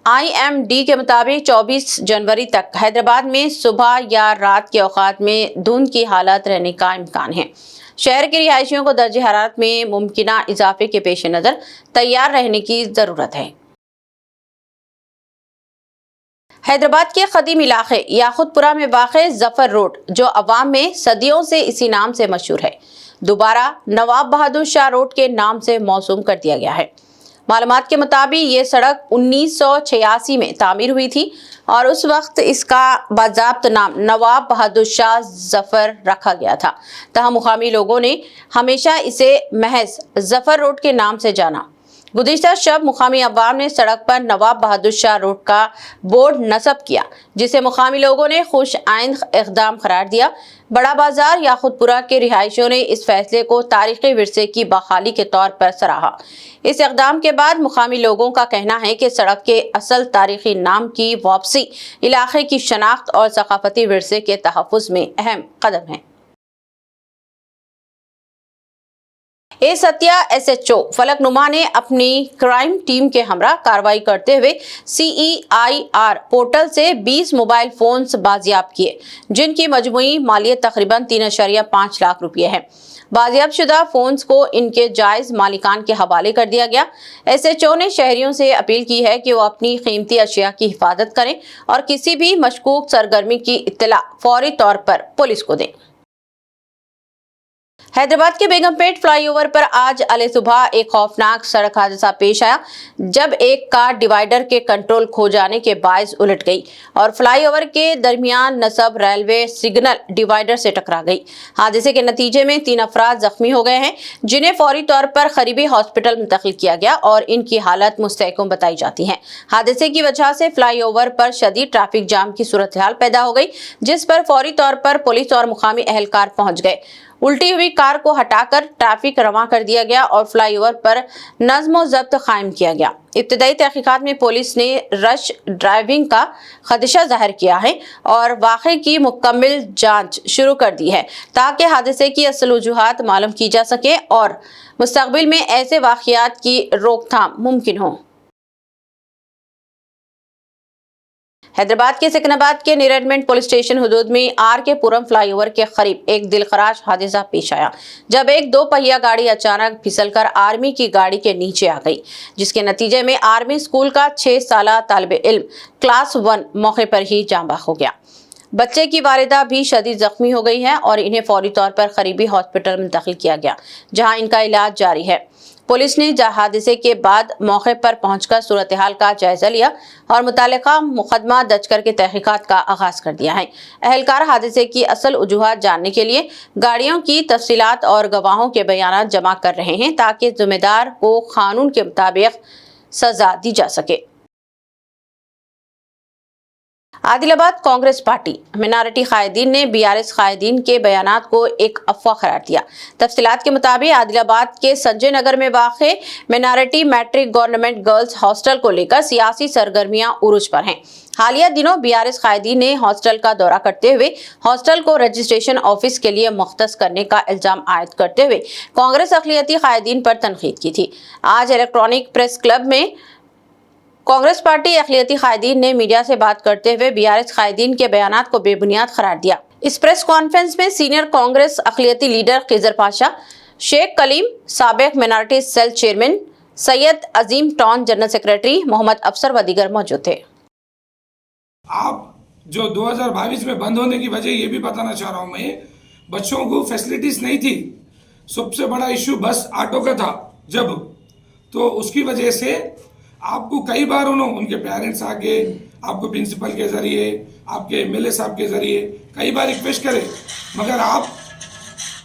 IMD के मुताबिक 24 जनवरी तक हैदराबाद में सुबह या रात के औकात में धुंध की हालत रहने का इम्कान है। शहर के रिहायशियों को दर्जे हरारत में मुमकिना इजाफे के पेश नजर तैयार रहने की जरूरत है। हैदराबाद के कदीम इलाके याकुतपुरा में वाक़े जफर रोड, जो अवाम में सदियों से इसी नाम से मशहूर है, दोबारा नवाब बहादुर शाह रोड के नाम से मौसूम कर दिया गया है। मालूमात के मुताबिक ये सड़क 1986 में तामीर हुई थी और उस वक्त इसका बाज़ाब्त नाम नवाब बहादुर शाह जफर रखा गया था। तहाँ मुकामी लोगों ने हमेशा इसे महज जफर रोड के नाम से जाना। गुज़िश्ता शब मुकामी अवाम ने सड़क पर नवाब बहादुर शाह रोड का बोर्ड नस्ब किया, जिसे मुकामी लोगों ने खुश आइंद इक़दाम करार दिया। बड़ा बाजार याकुतपुरा के रिहायशियों ने इस फैसले को तारीखी विरसे की बहाली के तौर पर सराहा। इस इक़दाम के बाद मुकामी लोगों का कहना है कि सड़क के असल तारीखी नाम की वापसी इलाके की शनाख्त और सकाफती विरसे के तहफ़्फ़ुज़ में अहम कदम है। सत्या SHO फलकनुमा ने अपनी क्राइम टीम के हमरा कार्रवाई करते हुए CEIR पोर्टल से 20 मोबाइल फोन्स बाजियाब किए, जिनकी मजमूई मालियत तकरीबन 3.5 लाख रुपये है। बाजियाब शुदा फोन्स को इनके जायज मालिकान के हवाले कर दिया गया। SHO ने शहरियों से अपील की है कि वो अपनी कीमती अशिया की हिफाजत करें और किसी भी मशकूक सरगर्मी की इत्तला फौरी तौर पर पुलिस को दें। हैदराबाद के बेगमपेट फ्लाईओवर पर आज अले सुबह एक खौफनाक सड़क हादसा पेश आया, जब एक कार डिवाइडर के कंट्रोल खो जाने के बायस उलट गई और फ्लाईओवर के दरमियान नस्ब रेलवे सिग्नल डिवाइडर से टकरा गई। हादसे के नतीजे में 3 अफराद जख्मी हो गए हैं, जिन्हें फौरी तौर पर करीबी हॉस्पिटल मुंतकिल किया गया और इनकी हालत मुस्तहकम बताई जाती है। हादसे की वजह से फ्लाईओवर पर शदीद ट्रैफिक जाम की सूरत हाल पैदा हो गई, जिस पर फौरी तौर पर पुलिस और मुकामी अहलकार पहुंच गए। उल्टी हुई कार को हटाकर ट्रैफिक रवां कर दिया गया और फ्लाईओवर पर नज़्म व ज़ब्त कायम किया गया। इब्तिदाई तहकीकात में पुलिस ने रश ड्राइविंग का खदशा जाहिर किया है और वाक़े की मुकम्मल जांच शुरू कर दी है, ताकि हादसे की असल वजूहात मालूम की जा सके और मुस्तक़बिल में ऐसे वाक़ियात की रोकथाम मुमकिन हो। हैदराबाद के सिकंदराबाद के निरेडमेंट पुलिस स्टेशन हदूद में RK पुरम फ्लाईओवर के करीब एक दिलखराश हादसा पेश आया, जब एक 2 पहिया गाड़ी अचानक फिसलकर आर्मी की गाड़ी के नीचे आ गई, जिसके नतीजे में आर्मी स्कूल का 6 साला तालिब इल्म क्लास 1 मौके पर ही जाँ बहक हो गया। बच्चे की वालिदा भी शदीद जख्मी हो गई है और इन्हें फौरी तौर पर करीबी हॉस्पिटल मुंतकिल किया गया, जहां इनका इलाज जारी है। पुलिस ने हादसे के बाद मौके पर पहुंचकर सूरत हाल का जायजा लिया और मुतालिका मुकदमा दर्ज करके तहकीकात का आगाज कर दिया है। अहलकार हादसे की असल वजूहात जानने के लिए गाड़ियों की तफसीलात और गवाहों के बयान जमा कर रहे हैं, ताकि जिम्मेदार को कानून के मुताबिक सजा दी जा सके। आदिलाबाद कांग्रेस पार्टी मिनारिटी कायदीन ने BRS कायदीन के बयानात को एक अफवाह करार दिया। तफसीलात के मुताबिक आदिलाबाद के संजय नगर में वाक़े minority matric government girls hostel को लेकर सियासी सरगर्मियां उरूज पर हैं। हालिया दिनों BRS कायदीन ने हॉस्टल का दौरा करते हुए हॉस्टल को रजिस्ट्रेशन ऑफिस के लिए मुख्तस करने का इल्जाम आयद करते हुए कांग्रेस अक़लियती कायदीन पर तनकीद की थी। आज इलेक्ट्रॉनिक प्रेस क्लब में कांग्रेस पार्टी अक़लियती कायदीन ने मीडिया से बात करते हुए BRS कायदीन के बयानात को बेबुनियाद करार दिया। इस प्रेस कॉन्फ्रेंस में सीनियर कांग्रेस अक़लियती लीडर खिज़र पाशा, शेख कलीम, साबिक मिनारिटी सेल चेयरमैन सैयद अजीम टॉन, जनरल सेक्रेटरी मोहम्मद अफसर व दीगर मौजूद थे। आप जो 2022 में बंद होने की वजह ये भी बताना चाह रहा हूँ मैं, बच्चों को फैसिलिटीज नहीं थी। सबसे बड़ा इशू बस ऑटो का था जब, तो उसकी वजह से आपको कई बार उनके पेरेंट्स आके आपको प्रिंसिपल के जरिए, आपके MLA साहब के जरिए कई बार रिक्वेस्ट करे, मगर आप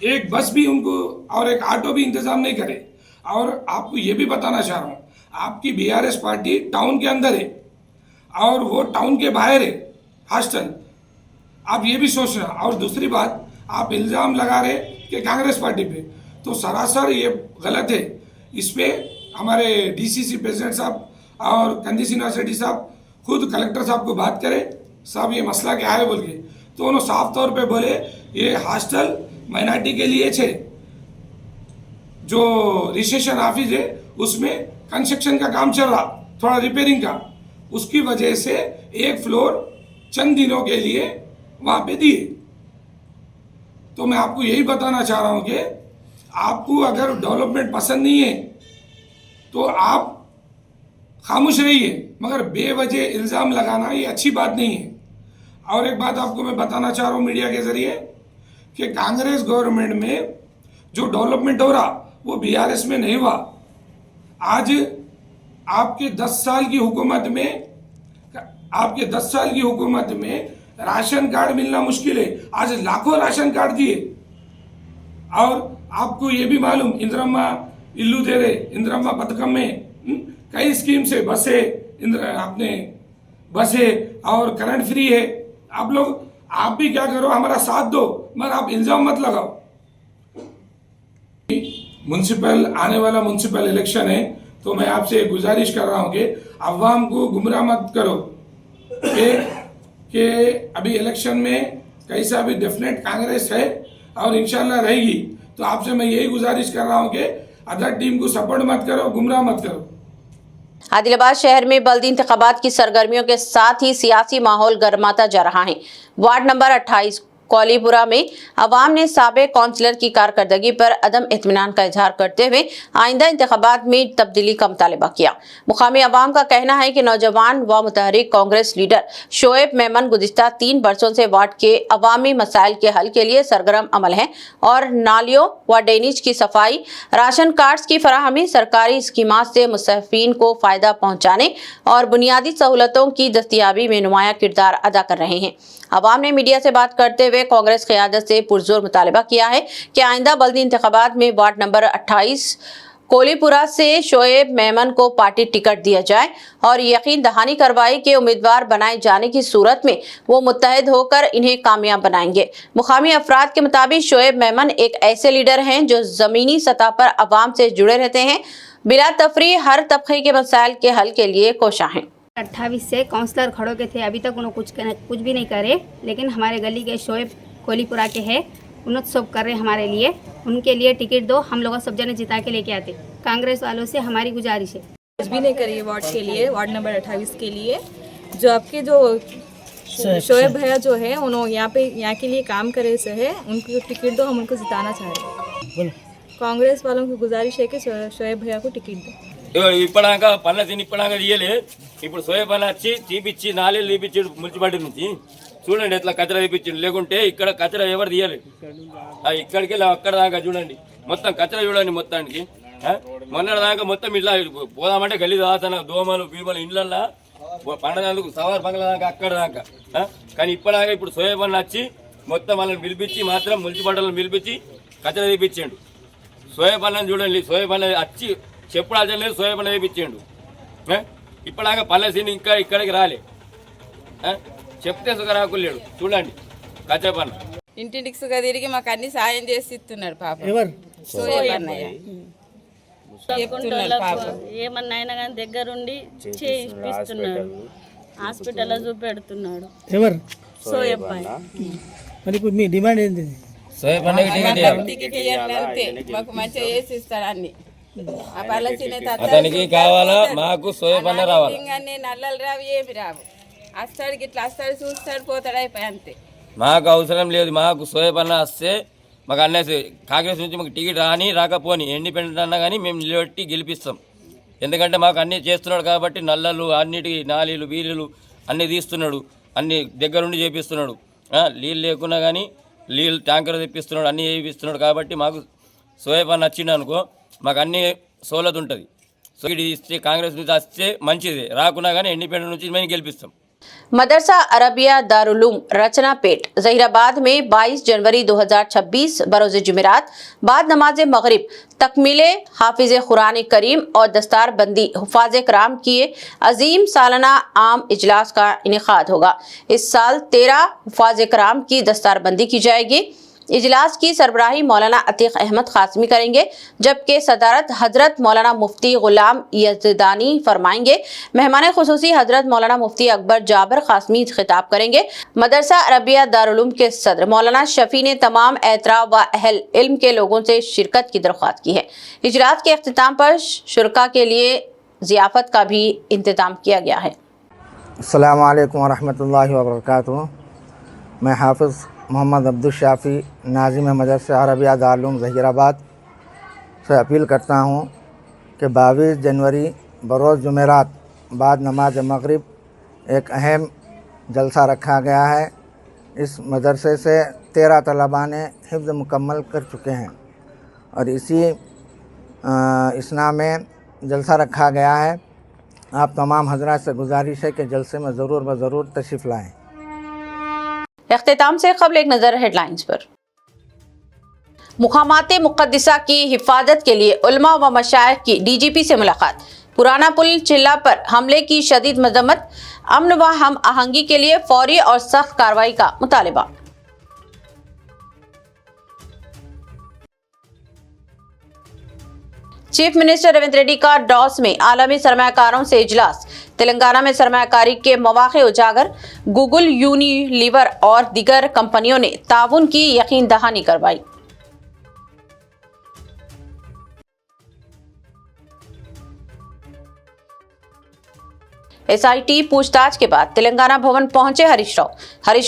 एक बस भी उनको और एक ऑटो भी इंतजाम नहीं करे। और आपको ये भी बताना चाह रहा हूँ, आपकी BRS पार्टी टाउन के अंदर है और वो टाउन के बाहर है हॉस्टल, आप ये भी सोचना। और दूसरी बात, आप इल्ज़ाम लगा रहे कि कांग्रेस पार्टी पे, तो सरासर ये गलत है। इस पे हमारे डीसीसी प्रेसिडेंट साहब और कंदिस यूनिवर्सिटी साहब खुद कलेक्टर साहब को बात करें, साहब ये मसला क्या है बोल के, तो उन्होंने साफ तौर पे बोले ये हॉस्टल माइनॉरिटी के लिए है। जो रिसेप्शन ऑफिस है उसमें कंस्ट्रक्शन का काम चल रहा, थोड़ा रिपेयरिंग का, उसकी वजह से एक फ्लोर चंद दिनों के लिए वहां पे दिए। तो मैं आपको यही बताना चाह रहा हूं कि आपको अगर डेवलपमेंट पसंद नहीं है तो आप खामोश रहिए, मगर बेवजह इल्ज़ाम लगाना ये अच्छी बात नहीं है। और एक बात आपको मैं बताना चाह रहा हूँ मीडिया के जरिए कि कांग्रेस गवर्नमेंट में जो डेवलपमेंट हो रहा वो बीआरएस में नहीं हुआ। आज आपके 10 साल की हुकूमत में राशन कार्ड मिलना मुश्किल है, आज लाखों राशन कार्ड दिए। और आपको ये भी मालूम इंदिरम्मा इल्लू दे रहे, इंदिरम्मा पथकम में कई स्कीम से बसें और करंट फ्री है। आप भी क्या करो, हमारा साथ दो, मगर आप इल्जाम मत लगाओ। आने वाला म्युनिसिपल इलेक्शन है, तो मैं आपसे गुजारिश कर रहा हूं कि अवाम को गुमराह मत करो कि अभी इलेक्शन में कैसा भी डेफिनेट कांग्रेस है और इंशाल्लाह रहेगी। तो आपसे मैं यही गुजारिश कर रहा हूं कि अदर टीम को सपोर्ट मत करो, गुमराह मत करो। आदिलाबाद शहर में बल्दी इंतखाबात की सरगर्मियों के साथ ही सियासी माहौल गर्माता जा रहा है। वार्ड नंबर 28 कोलीपुरा में अवाम ने साबिक काउंसलर की कारकर्दगी पर अदम इत्मीनान का इजहार करते हुए आइंदा इंतखाबात में तब्दीली का मुतालबा किया। मुकामी अवाम का कहना है कि नौजवान व मुतहरिक कांग्रेस लीडर शोएब मेमन गुज़िश्ता 3 बरसों से वार्ड के अवामी मसाइल के हल के लिए सरगर्म अमल हैं और नालियों व ड्रेनेज की सफाई, राशन कार्ड्स की फराहमी, सरकारी स्कीमात से मुस्तफ़ीन को फ़ायदा पहुँचाने और बुनियादी सहूलतों की दस्तयाबी में नुमाया किरदार अदा कर रहे हैं। अवाम ने मीडिया से बात करते हुए कांग्रेस क़यादत से पुरजोर मुतालबा किया है कि आइंदा बल्दी इंतखाबात में वार्ड नंबर 28 कोलीपुरा से शोएब मेमन को पार्टी टिकट दिया जाए और यकीन दहानी करवाई कि उम्मीदवार बनाए जाने की सूरत में वो मुत्तहिद होकर इन्हें कामयाब बनाएंगे। मुकामी अफराद के मुताबिक शोएब मेमन एक ऐसे लीडर हैं जो ज़मीनी सतह पर अवाम से जुड़े रहते हैं, बिला तफरी हर तबके के मसाइल के हल के लिए कोशा हैं। 28 से काउंसलर खड़ों के थे, अभी तक उन्होंने कुछ भी नहीं करे, लेकिन हमारे गली के शोएब कोलीपुरा के हैं, उन्नत सब कर रहे हमारे लिए। उनके लिए टिकट दो, हम लोग सब जने जिता के लेके आते। कांग्रेस वालों से हमारी गुजारिश है, कुछ भी नहीं करिए वार्ड के लिए, वार्ड नंबर 28 के लिए। जो आपके जो शोएब भैया जो है उन्होंने यहाँ के लिए काम करे से है, उनको टिकट दो, हम उनको जिताना चाह रहे हैं। कांग्रेस वालों की गुजारिश है कि शोएब भैया को टिकट दो। ఇప్పడాక పనులు తిని ఇప్పడాక తీయలే. ఇప్పుడు సోయా పని వచ్చి తీపిచ్చి నాలుగు తీపిచ్చి మున్సిపాలిటీ నుంచి చూడండి ఎట్లా కచరా తీపిచ్చిండు. లేకుంటే ఇక్కడ కచరా ఎవరు తీయాలి, ఇక్కడికి అక్కడ దాకా చూడండి, మొత్తం కచరా చూడండి మొత్తానికి. మొన్నటి దాకా మొత్తం ఇట్లా పోదామంటే గల్లీ దాతన దోమలు బీమలు ఇళ్ళల్లో పండగందుకు సవార్ బంగ్లా దాకా అక్కడ దాకా. కానీ ఇప్పటిదాకా ఇప్పుడు సోయా పని వచ్చి మొత్తం వాళ్ళని పిలిపించి మాత్రం మున్సిపాలిటీలను పిలిపించి కచరా తీపిచ్చిండు. సోయా పనులను చూడండి, సోయా పనులు వచ్చి చెప్పుడు అజలేదు, సోయా పనులు తీపిచ్చిండు. ఇప్పటిదాకా పల్లెసీని ఇంకా ఇక్కడికి రాలే, చెప్తే సుఖరాకులేడు. చూడండి కచరా పనులు. ఇంటింటికి సుఖ తిరిగి మాకు అన్ని సాయం చేసి ఇస్తున్నాడు పాప. ఏమన్నా అయినా కానీ దగ్గరుండి చేయిస్తున్నాడు, హాస్పిటల్లో చూపెడుతున్నాడు. సోయబ్ మరి ఇప్పుడు మీ డిమాండ్ ఏంటి? టికెట్ ఇవ్వాలంటే మాకు మంచిగా చేసి ఇస్తాడు అన్ని. అతనికి కావాలా, మాకు సోయబ్ అన్న రావాలి. నల్లలు రావు, ఏమి రావు. వస్తాడు ఇట్లా వస్తాడు, చూస్తాడు, పోతాడు, అయిపోయి అంతే. మాకు అవసరం లేదు, మాకు సోయబ్ అన్న వస్తే మాకు అన్నీ కాంగ్రెస్ నుంచి మాకు టికెట్ రాని రాకపోని ఇండిపెండెంట్ అన్నా కానీ మేము నిలబెట్టి గెలిపిస్తాం. ఎందుకంటే మాకు అన్నీ చేస్తున్నాడు కాబట్టి, నల్లలు అన్నిటికీ నాలీలు బీలీలు అన్నీ తీస్తున్నాడు, అన్ని దగ్గరుండి చేపిస్తున్నాడు. నీళ్ళు లేకున్నా కానీ నీళ్ళు ట్యాంకర్ తెప్పిస్తున్నాడు, అన్నీ చేపిస్తున్నాడు. కాబట్టి మాకు సోయబ్ అన్న వచ్చిండు అనుకో మాకు అన్ని సోలత ఉంటుంది. సో ఇది ఇస్తే కాంగ్రెస్ నుంచి వస్తే మంచిది, రాకున్నా కానీ ఇండిపెండెంట్ నుంచి మేము గెలిపిస్తాం. मदरसा अरबिया दारुलूम रचना पेट जहीराबाद में 22 जनवरी 2026 बरोज़ जुमेरात बाद नमाज मगरिब तकमीले हाफिज़ कुरान करीम और दस्तार बंदी हुफ़ाज़ कराम की अजीम सालाना आम इजलास का इनेकाद होगा। इस साल 13 हुफ़ाज़ कराम की दस्तार बंदी की जाएगी। इजलास की सरबराही मौलाना अतीक अहमद कासमी करेंगे, जबकि सदारत हजरत मौलाना मुफ्ती गुलाम यज़दानी फरमाएंगे। मेहमान खुसूसी हजरत मौलाना मुफ्ती अकबर जाबर कासमी खिताब करेंगे। मदरसा अरबिया दारुल उलूम के सदर मौलाना शफी ने तमाम एतराब व अहल इल्म के लोगों से शिरकत की दरख्वास्त की है। इजलास के अख्तिताम पर शुरका के लिए ज़ियाफ़त का भी इंतजाम किया गया है। अस्सलामु अलैकुम वरहमतुल्लाहि वबरकातुहू। मैं हाफिज़ मोहम्मद अब्दुल शाफ़ी नाज़िम मदरसा अरबिया दारुल उलूम ज़हीराबाद से अपील करता हूँ कि 22 जनवरी बरोज़ जुमेरात बाद नमाज मगरिब एक अहम जलसा रखा गया है। इस मदरसे से 13 तलबा ने हिफ्ज़ मुकम्मल कर चुके हैं और इसी इसना में जलसा रखा गया है। आप तमाम हज़रात से गुजारिश है कि जलसे में ज़रूर व ज़रूर तशरीफ़ लाएँ। इख्तिताम से क़ब्ल एक नज़र हेडलाइंस पर। मुक़ामात मुक़द्दिसा की हिफाजत के लिए उलमा व मशाइख की DGP से मुलाकात। पुराना पुल चिल्ला पर हमले की शदीद मज़म्मत। अमन व हम आहंगी के लिए फौरी और सख्त कार्रवाई का मुतालिबा। चीफ मिनिस्टर रेवंत रेड्डी का डॉस में आलमी सरमायाकारों से इजलास। तेलंगाना में सरमायाकारी के मौक़े उजागर। गूगल, यूनिलीवर और दीगर कंपनियों ने ताउन की यकीन दहानी करवाई। SIT पूछताछ के बाद तेलंगाना भवन पहुंचे हरीश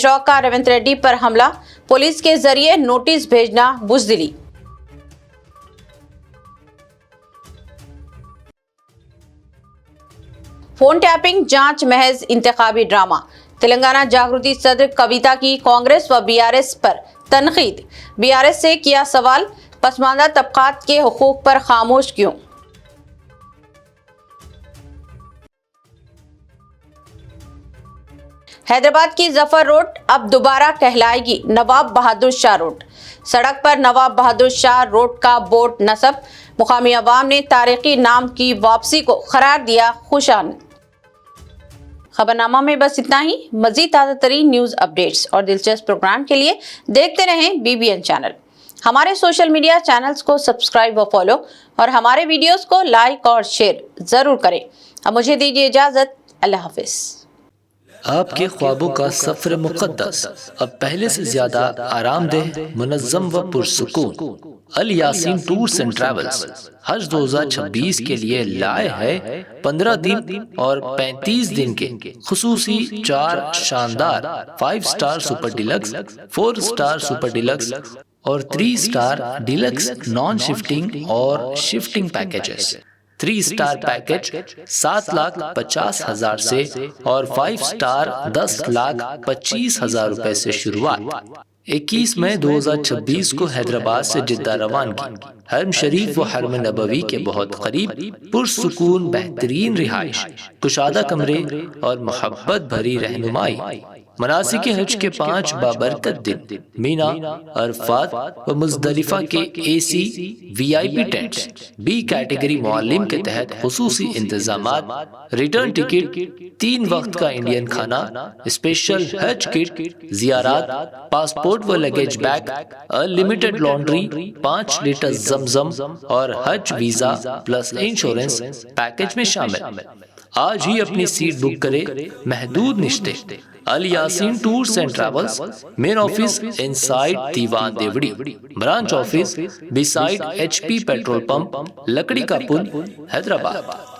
राव का रेवंत रेड्डी पर हमला। पुलिस के जरिए नोटिस भेजना बुज़दिली। फोन टैपिंग जांच महज इंतखाबी ड्रामा। तेलंगाना जागृति सदर कविता की कांग्रेस व BRS पर तनकीद। BRS से किया सवाल, पसमानदा तबकात के हुकूक पर खामोश क्यों। हैदराबाद की जफर रोड अब दोबारा कहलाएगी नवाब बहादुर शाह रोड। सड़क पर नवाब बहादुर शाह रोड का बोर्ड नस्ब। मुकामी अवाम ने तारीखी नाम की वापसी को करार दिया खुशान। खबरनामा में बस इतना ही। मजीद ताज़ा तरीन न्यूज़ अपडेट्स और दिलचस्प प्रोग्राम के लिए देखते रहें BBN चैनल। हमारे सोशल मीडिया चैनल्स को सब्सक्राइब व फॉलो और हमारे वीडियोस को लाइक और शेयर ज़रूर करें। अब मुझे दीजिए इजाज़त। अल्लाह हाफिज़। आपके ख्वाबों का सफर मुक़द्दस अब पहले से ज्यादा आरामदेह, मुनज़्ज़म व पुरसुकून। अल यासीन टूर्स एंड ट्रैवल्स हज 2026 के लिए लाए है 15 दिन और 35 दिन के खुसूसी 4 शानदार 5 star super deluxe, 4 star super deluxe और 3 स्टार डिलक्स नॉन शिफ्टिंग और शिफ्टिंग पैकेजेस। 3 स्टार पैकेज 7,50,000 से और 5 स्टार 10,25,000 रुपए से शुरुआत। 21 मई 2026 को हैदराबाद से जिद्दा रवानगी। हरम शरीफ व हरम नबवी के बहुत करीब पुरसुकून बेहतरीन रिहाइश, कुशादा कमरे और मोहब्बत भरी रहनुमाई। मनासिक हज के 5 बाबरकत दिन मीना, अरफात व मुज़दलिफा के AC VIP tents, B category मुअल्लिम के तहत खुसूसी इंतजामात, रिटर्न टिकट, 3 वक्त का इंडियन खाना, स्पेशल हज किट, जियारात, पासपोर्ट व luggage bag, unlimited laundry, 5 litre जमजम और हज वीजा प्लस इंश्योरेंस पैकेज में शामिल। आज ही अपनी सीट बुक करे। महदूद निश्ते। Al Yaseen tours and travels, main office inside Diwan Deodi, branch office beside HP petrol pump, Lakdi ka pull, Hyderabad.